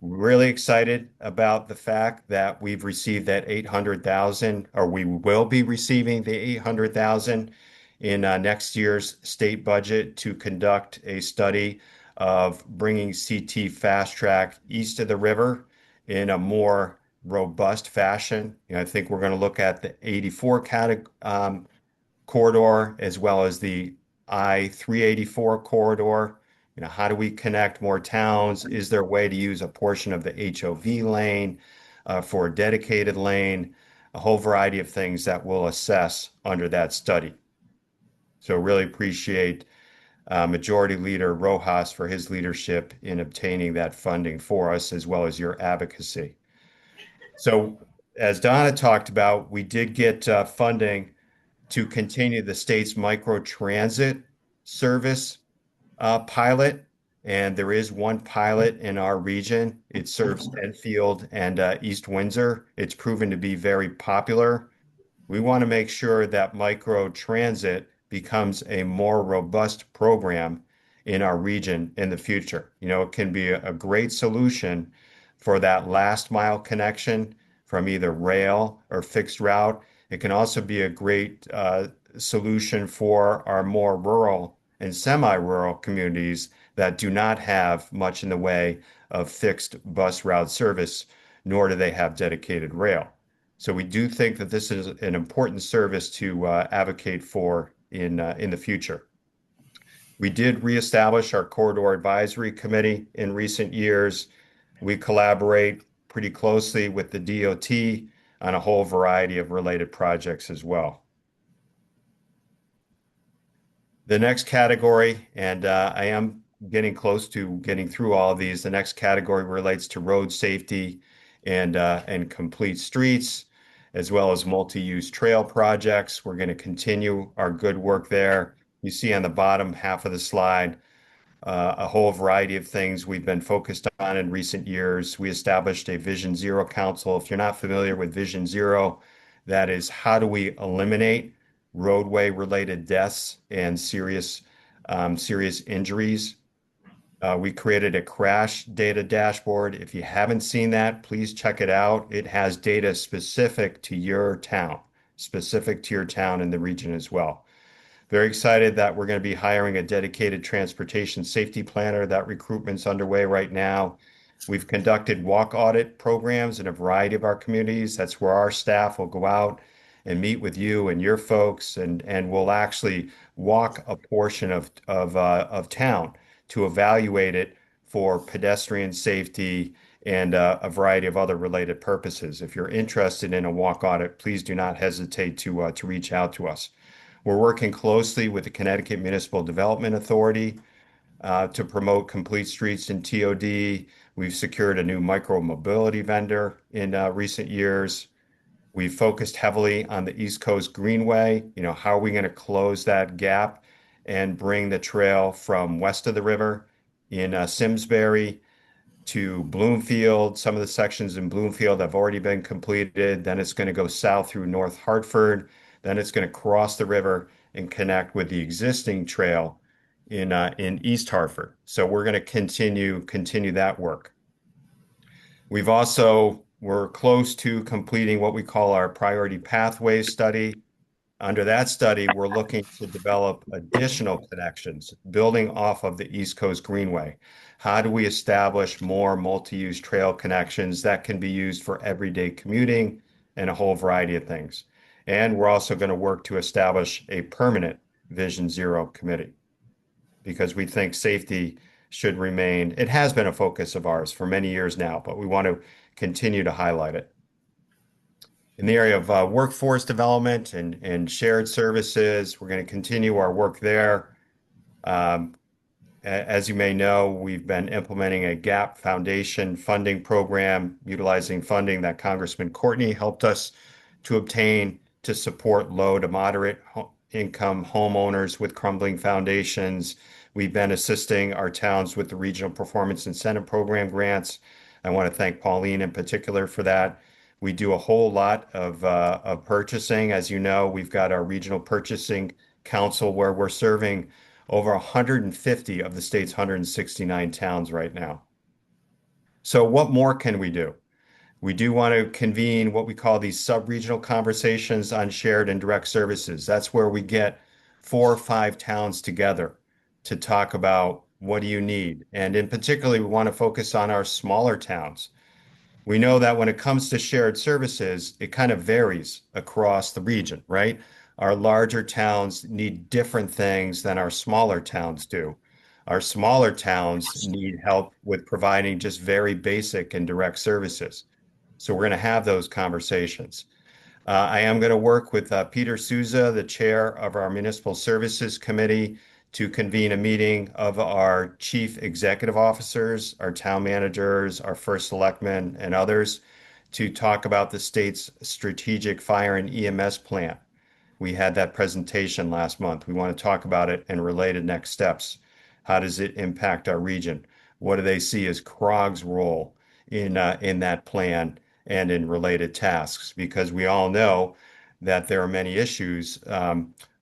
[SPEAKER 2] Really excited about the fact that we've received that 800,000, or we will be receiving the 800,000 in next year's state budget to conduct a study of bringing CT Fast Track east of the river in a more robust fashion. You know, I think we're going to look at the 84 corridor as well as the I-384 corridor. You know, how do we connect more towns? Is there a way to use a portion of the HOV lane for a dedicated lane? A whole variety of things that we'll assess under that study. So really appreciate Majority Leader Rojas for his leadership in obtaining that funding for us, as well as your advocacy. So as Donna talked about, we did get funding to continue the state's microtransit service pilot. And there is one pilot in our region. It serves Enfield and East Windsor. It's proven to be very popular. We want to make sure that microtransit becomes a more robust program in our region in the future. You know, it can be a great solution for that last mile connection from either rail or fixed route. It can also be a great solution for our more rural and semi-rural communities that do not have much in the way of fixed bus route service, nor do they have dedicated rail. So we do think that this is an important service to advocate for in the future. We did reestablish our Corridor Advisory Committee in recent years. We collaborate pretty closely with the DOT on a whole variety of related projects as well. The next category, and I am getting close to getting through all of these, the next category relates to road safety and complete streets, as well as multi-use trail projects. We're going to continue our good work there. You see on the bottom half of the slide a whole variety of things we've been focused on in recent years. We established a Vision Zero Council. If you're not familiar with Vision Zero, that is how do we eliminate roadway-related deaths and serious injuries. We created a crash data dashboard. If you haven't seen that, please check it out. It has data specific to your town in the region as well. Very excited that we're going to be hiring a dedicated transportation safety planner. That recruitment's underway right now. We've conducted walk audit programs in a variety of our communities. That's where our staff will go out and meet with you and your folks, and we'll actually walk a portion of town to evaluate it for pedestrian safety and a variety of other related purposes. If you're interested in a walk audit, please do not hesitate to reach out to us. We're working closely with the Connecticut Municipal Development Authority to promote complete streets in TOD. We've secured a new micro-mobility vendor in recent years. We've focused heavily on the East Coast Greenway. You know, how are we going to close that gap and bring the trail from west of the river in Simsbury to Bloomfield? Some of the sections in Bloomfield have already been completed. Then it's going to go south through North Hartford. Then it's going to cross the river and connect with the existing trail in East Hartford. So we're going to continue that work. We're close to completing what we call our priority pathways study. Under that study, we're looking to develop additional connections, building off of the East Coast Greenway. How do we establish more multi-use trail connections that can be used for everyday commuting and a whole variety of things? And we're also going to work to establish a permanent Vision Zero committee because we think safety should remain. It has been a focus of ours for many years now, but we want to continue to highlight it. In the area of workforce development and shared services, we're going to continue our work there. As you may know, we've been implementing a GAP Foundation funding program, utilizing funding that Congressman Courtney helped us to obtain to support low to moderate income homeowners with crumbling foundations. We've been assisting our towns with the Regional Performance Incentive Program grants. I want to thank Pauline in particular for that. We do a whole lot of purchasing. As you know, we've got our Regional Purchasing Council where we're serving over 150 of the state's 169 towns right now. So what more can we do? We do want to convene what we call these sub-regional conversations on shared and direct services. That's where we get 4 or 5 towns together to talk about what do you need. And in particular, we want to focus on our smaller towns. We know that when it comes to shared services, it kind of varies across the region, right? Our larger towns need different things than our smaller towns do. Our smaller towns need help with providing just very basic and direct services. So we're going to have those conversations. I am going to work with Peter Souza, the chair of our Municipal Services Committee, to convene a meeting of our chief executive officers, our town managers, our first selectmen, and others to talk about the state's strategic fire and EMS plan. We had that presentation last month. We want to talk about it and related next steps. How does it impact our region? What do they see as CROG's role in that plan and in related tasks? Because we all know that there are many issues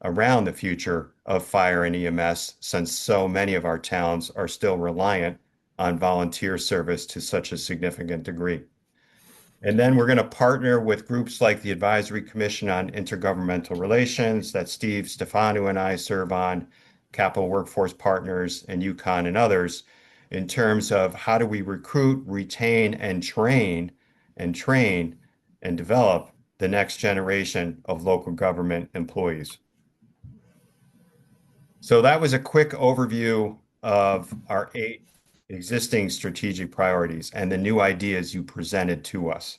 [SPEAKER 2] around the future of fire and EMS, since so many of our towns are still reliant on volunteer service to such a significant degree. And then we're going to partner with groups like the Advisory Commission on Intergovernmental Relations that Steve Stefano and I serve on, Capital Workforce Partners, and UConn and others, in terms of how do we recruit, retain, and train and develop the next generation of local government employees. So that was a quick overview of our 8 existing strategic priorities and the new ideas you presented to us.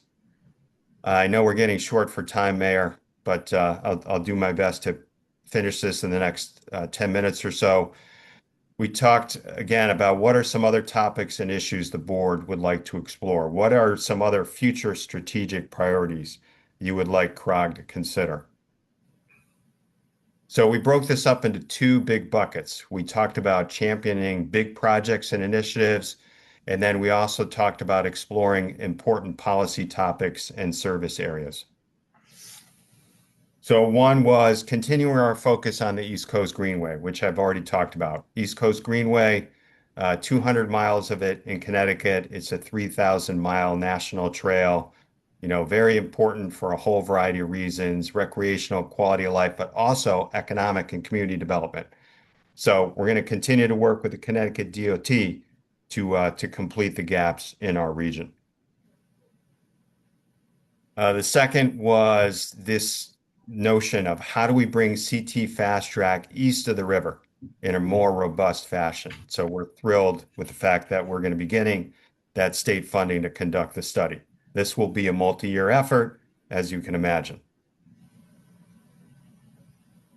[SPEAKER 2] I know we're getting short for time, Mayor, but I'll do my best to finish this in the next 10 minutes or so. We talked again about what are some other topics and issues the board would like to explore. What are some other future strategic priorities you would like CROG to consider? So we broke this up into 2 big buckets. We talked about championing big projects and initiatives, and then we also talked about exploring important policy topics and service areas. So one was continuing our focus on the East Coast Greenway, which I've already talked about. East Coast Greenway, 200 miles of it in Connecticut. It's a 3,000-mile national trail, very important for a whole variety of reasons, recreational, quality of life, but also economic and community development. So we're going to continue to work with the Connecticut DOT to complete the gaps in our region. The second was this notion of how do we bring CT Fast Track east of the river in a more robust fashion. So we're thrilled with the fact that we're going to be getting that state funding to conduct the study. This will be a multi-year effort, as you can imagine.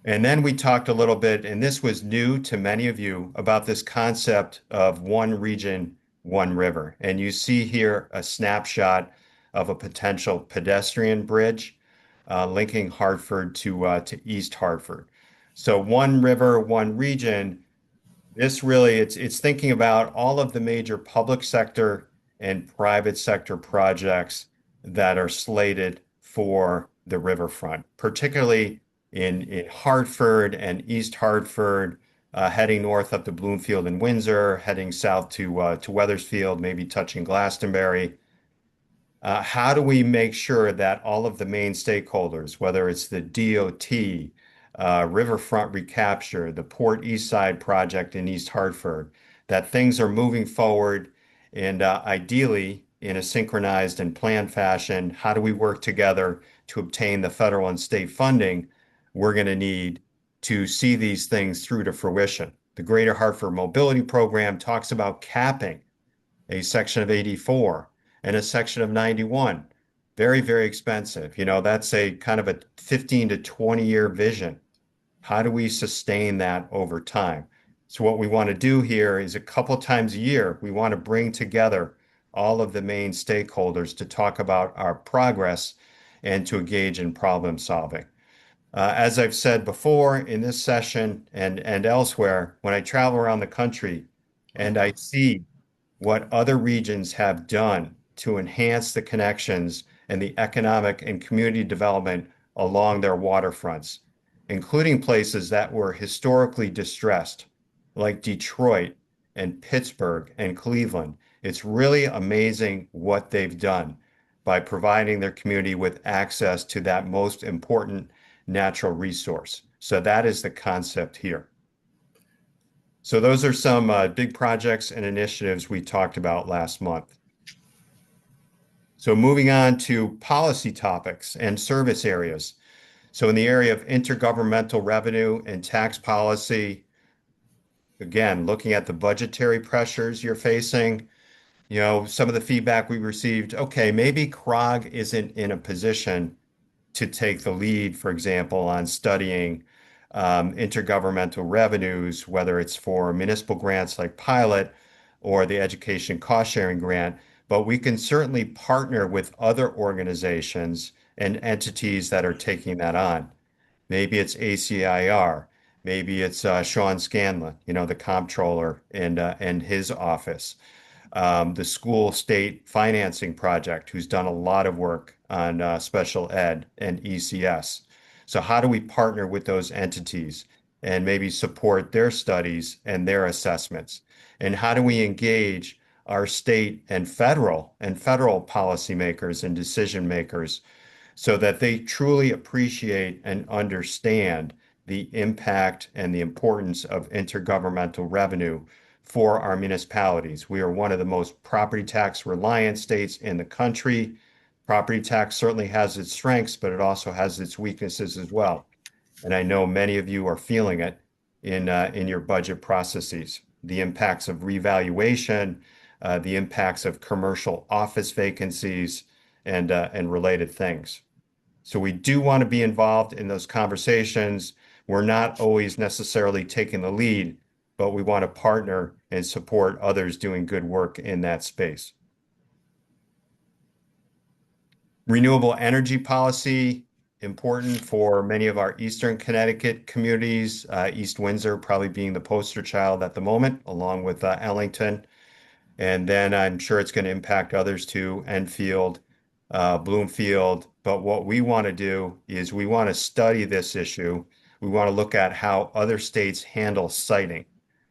[SPEAKER 2] And then we talked a little bit, and this was new to many of you, about this concept of one region, one river. And you see here a snapshot of a potential pedestrian bridge linking Hartford to East Hartford. So one river, one region. This really, it's thinking about all of the major public sector and private sector projects that are slated for the riverfront, particularly in Hartford and East Hartford, heading north up to Bloomfield and Windsor, heading south to Wethersfield, maybe touching Glastonbury. How do we make sure that all of the main stakeholders, whether it's the DOT, Riverfront Recapture, the Port East Side project in East Hartford, that things are moving forward and ideally in a synchronized and planned fashion? How do we work together to obtain the federal and state funding we're going to need to see these things through to fruition? The Greater Hartford Mobility Program talks about capping a section of 84 and a section of 91. Very, very expensive. That's a kind of a 15 to 20-year vision. How do we sustain that over time? So what we want to do here is a couple times a year, we want to bring together all of the main stakeholders to talk about our progress and to engage in problem solving. As I've said before in this session and elsewhere, when I travel around the country and I see what other regions have done to enhance the connections and the economic and community development along their waterfronts, including places that were historically distressed, like Detroit and Pittsburgh and Cleveland. It's really amazing what they've done by providing their community with access to that most important natural resource. So that is the concept here. So those are some big projects and initiatives we talked about last month. So moving on to policy topics and service areas. So in the area of intergovernmental revenue and tax policy, again, looking at the budgetary pressures you're facing, some of the feedback we received, okay, maybe CROG isn't in a position to take the lead, for example, on studying intergovernmental revenues, whether it's for municipal grants like Pilot or the Education Cost Sharing Grant, but we can certainly partner with other organizations and entities that are taking that on. Maybe it's ACIR. Maybe it's Sean Scanlon, the comptroller and his office. The school state financing project, who's done a lot of work on special ed and ECS. So how do we partner with those entities and maybe support their studies and their assessments? And how do we engage our state and federal policymakers and decision makers so that they truly appreciate and understand the impact and the importance of intergovernmental revenue for our municipalities? We are one of the most property tax reliant states in the country. Property tax certainly has its strengths, but it also has its weaknesses as well. And I know many of you are feeling it in your budget processes. The impacts of revaluation, the impacts of commercial office vacancies, and related things. So we do want to be involved in those conversations. We're not always necessarily taking the lead, but we want to partner and support others doing good work in that space. Renewable energy policy, important for many of our Eastern Connecticut communities, East Windsor probably being the poster child at the moment, along with Ellington. And then I'm sure it's going to impact others too, Enfield, Bloomfield. But what we want to do is we want to study this issue. We want to look at how other states handle siting.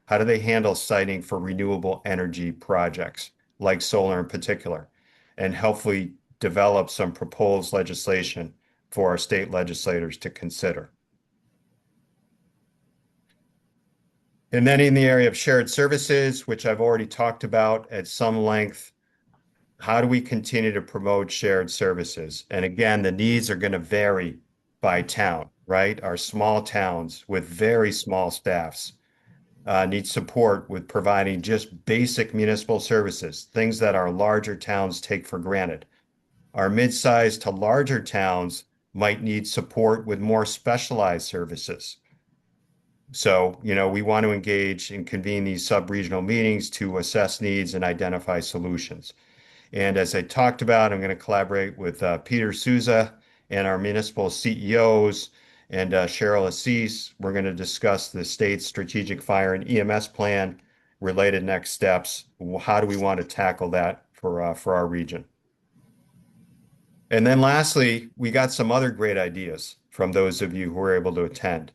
[SPEAKER 2] How do they handle siting for renewable energy projects, like solar in particular, and hopefully develop some proposed legislation for our state legislators to consider. And then in the area of shared services, which I've already talked about at some length, how do we continue to promote shared services? And again, the needs are going to vary by town, right? Our small towns with very small staffs need support with providing just basic municipal services, things that our larger towns take for granted. Our mid-sized to larger towns might need support with more specialized services. So, we want to engage and convene these sub-regional meetings to assess needs and identify solutions. And as I talked about, I'm going to collaborate with Peter Souza and our municipal CEOs and Cheryl Assis. We're going to discuss the state's strategic fire and EMS plan, related next steps. How do we want to tackle that for our region? And then lastly, we got some other great ideas from those of you who were able to attend.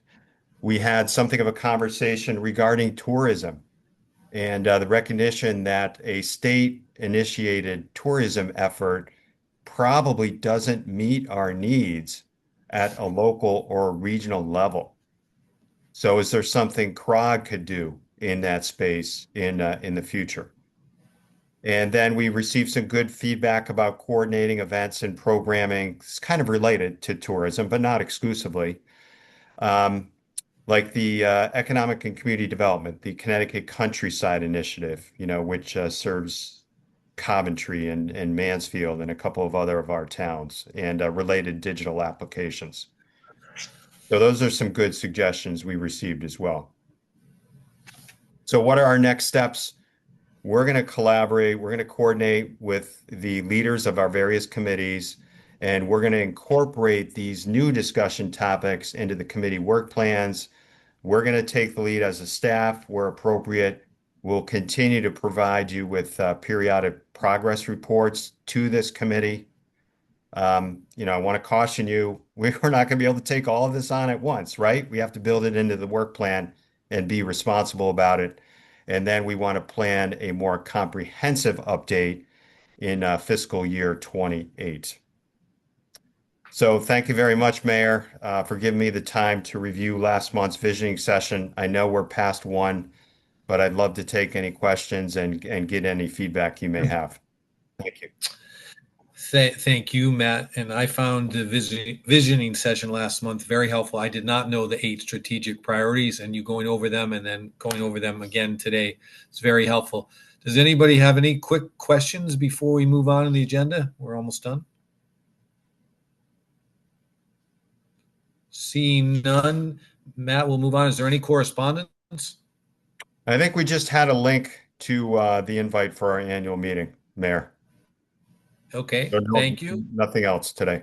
[SPEAKER 2] We had something of a conversation regarding tourism and the recognition that a state-initiated tourism effort probably doesn't meet our needs at a local or regional level. So is there something CROG could do in that space in the future? And then we received some good feedback about coordinating events and programming. It's kind of related to tourism, but not exclusively. Like the Economic and Community Development, the Connecticut Countryside Initiative, which serves Coventry and Mansfield and a couple of other of our towns, and related digital applications. So those are some good suggestions we received as well. So what are our next steps? We're going to collaborate, we're going to coordinate with the leaders of our various committees, and we're going to incorporate these new discussion topics into the committee work plans. We're going to take the lead as a staff where appropriate. We'll continue to provide you with periodic progress reports to this committee. I want to caution you, we're not going to be able to take all of this on at once, right? We have to build it into the work plan and be responsible about it. And then we want to plan a more comprehensive update in fiscal year 28. So thank you very much, Mayor, for giving me the time to review last month's visioning session. I know we're past one, but I'd love to take any questions and get any feedback you may have. Thank you.
[SPEAKER 3] Thank you, Matt. And I found the visioning session last month very helpful. I did not know the 8 strategic priorities, and you going over them and then going over them again today. It's very helpful. Does anybody have any quick questions before we move on in the agenda? We're almost done. Seeing none, Matt, we'll move on. Is there any correspondence?
[SPEAKER 2] I think we just had a link to the invite for our annual meeting, Mayor.
[SPEAKER 3] Okay,
[SPEAKER 2] So
[SPEAKER 3] thank you.
[SPEAKER 2] Nothing else today.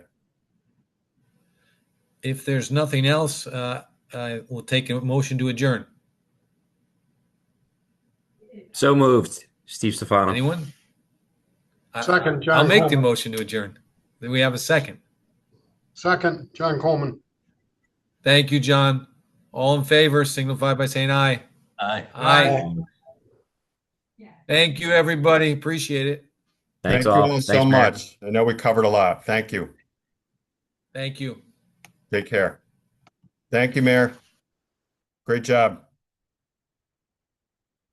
[SPEAKER 3] if there's nothing else, we'll take a motion to adjourn.
[SPEAKER 10] So moved. Steve Stefano.
[SPEAKER 3] Anyone?
[SPEAKER 4] Second, John
[SPEAKER 3] I'll make the
[SPEAKER 4] Coleman.
[SPEAKER 3] motion to adjourn. Then we have a second.
[SPEAKER 4] Second, John Coleman.
[SPEAKER 3] Thank you, John. All in favor, signify by saying aye.
[SPEAKER 11] Aye.
[SPEAKER 3] Aye. Thank you, everybody. Appreciate it.
[SPEAKER 10] Thanks
[SPEAKER 2] Thank you
[SPEAKER 10] all.
[SPEAKER 2] all so
[SPEAKER 10] Thanks, Mayor.
[SPEAKER 2] much. I know we covered a lot. Thank you.
[SPEAKER 3] Thank you.
[SPEAKER 2] Take care. Thank you, Mayor. Great job.